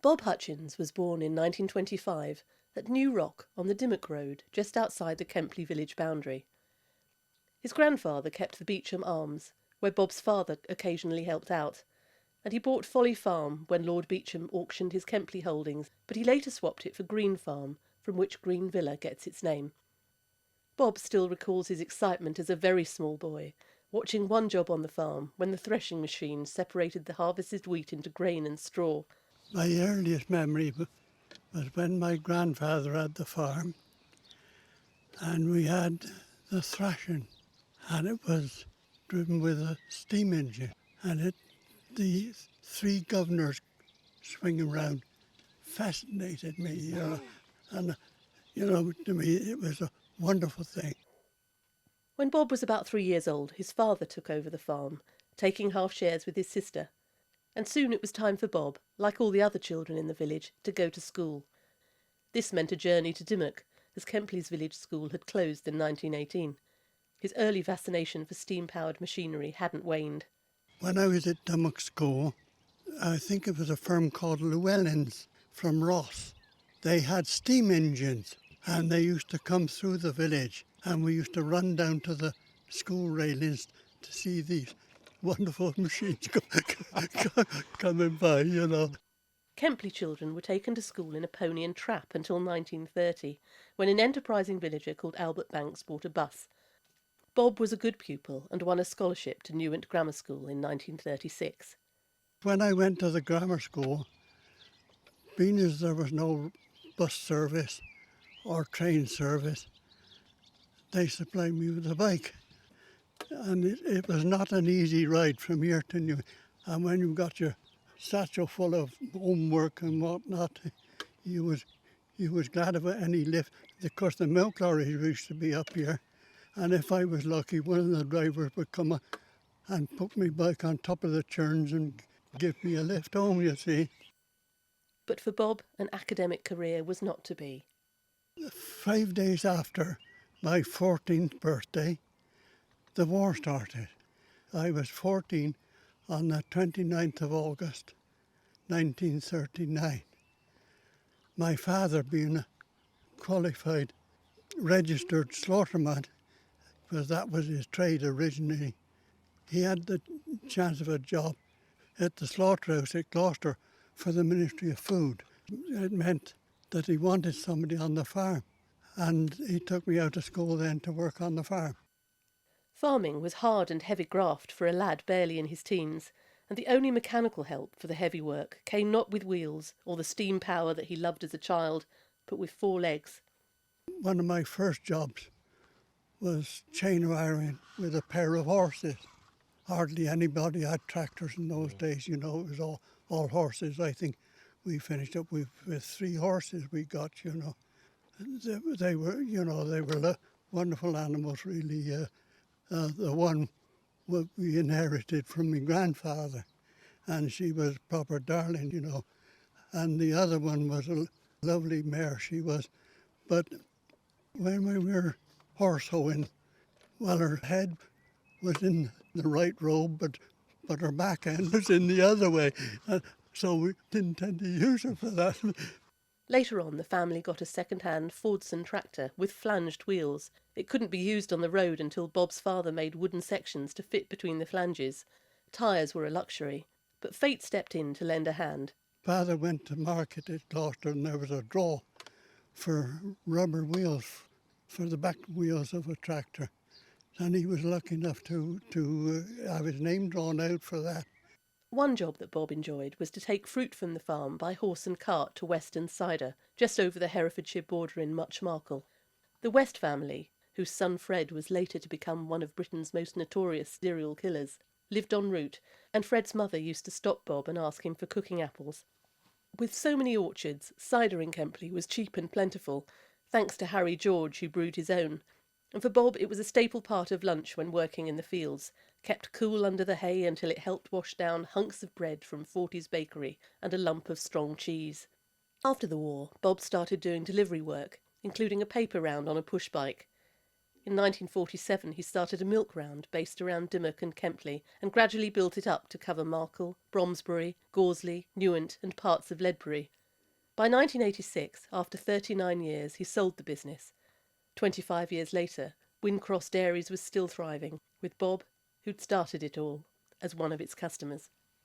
Bob Hutchins was born in 1925 at New Rock on the Dimmock Road, just outside the Kempley village boundary. His grandfather kept the Beecham Arms, where Bob's father occasionally helped out, and he bought Folly Farm when Lord Beecham auctioned his Kempley holdings, but he later swapped it for Green Farm, from which Green Villa gets its name. Bob still recalls his excitement as a very small boy, watching one job on the farm when the threshing machine separated the harvested wheat into grain and straw. My earliest memory was when my grandfather had the farm and we had the thrashing, and it was driven with a steam engine, and the three governors swinging around fascinated me, and to me it was a wonderful thing. When Bob was about 3 years old, his father took over the farm, taking half shares with his sister, and soon it was time for Bob, like all the other children in the village, to go to school. This meant a journey to Dimmock, as Kempley's village school had closed in 1918. His early fascination for steam-powered machinery hadn't waned. When I was at Dimmock School, I think it was a firm called Llewellyn's from Ross. They had steam engines, and they used to come through the village, and we used to run down to the school railings to see these wonderful machines coming by, Kempley children were taken to school in a pony and trap until 1930, when an enterprising villager called Albert Banks bought a bus. Bob was a good pupil and won a scholarship to Newent Grammar School in 1936. When I went to the grammar school, being as there was no bus service or train service, they supplied me with a bike. And it was not an easy ride from here to Newent. And when you got your satchel full of homework and whatnot, you was glad of any lift. Of course, the milk lorries used to be up here, and if I was lucky, one of the drivers would come and put me back on top of the churns and give me a lift home, you see. But for Bob, an academic career was not to be. 5 days after my 14th birthday, the war started. I was 14 on the 29th of August, 1939. My father, being a qualified registered slaughterman, because that was his trade originally, he had the chance of a job at the slaughterhouse at Gloucester for the Ministry of Food. It meant that he wanted somebody on the farm, and he took me out of school then to work on the farm. Farming was hard and heavy graft for a lad barely in his teens, and the only mechanical help for the heavy work came not with wheels or the steam power that he loved as a child, but with 4 legs. One of my first jobs was chain wiring with a pair of horses. Hardly anybody had tractors in those days, it was all horses. I think we finished up with 3 horses we got, They were wonderful animals, really. The one we inherited from my grandfather, and she was a proper darling, And the other one was a lovely mare, she was. But when we were horse hoeing, well, her head was in the right road, but her back end was in the other way. So we didn't tend to use her for that. Later on, the family got a second-hand Fordson tractor with flanged wheels. It couldn't be used on the road until Bob's father made wooden sections to fit between the flanges. Tyres were a luxury, but fate stepped in to lend a hand. Father went to market at Gloucester, and there was a draw for rubber wheels for the back wheels of a tractor. And he was lucky enough to have his name drawn out for that. One job that Bob enjoyed was to take fruit from the farm by horse and cart to Weston Cider, just over the Herefordshire border in Muchmarcle. The West family, whose son Fred was later to become one of Britain's most notorious serial killers, lived en route, and Fred's mother used to stop Bob and ask him for cooking apples. With so many orchards, cider in Kempley was cheap and plentiful, thanks to Harry George, who brewed his own. And for Bob it was a staple part of lunch when working in the fields, kept cool under the hay until it helped wash down hunks of bread from Fortey's bakery and a lump of strong cheese. After the war, Bob started doing delivery work, including a paper round on a push bike. In 1947 he started a milk round based around Dimmock and Kempley and gradually built it up to cover Marcle, Bromsbury, Gauzeley, Newent and parts of Ledbury. By 1986, after 39 years, he sold the business. 25 years later, Wincross Dairies was still thriving, with Bob, who'd started it all, as one of its customers.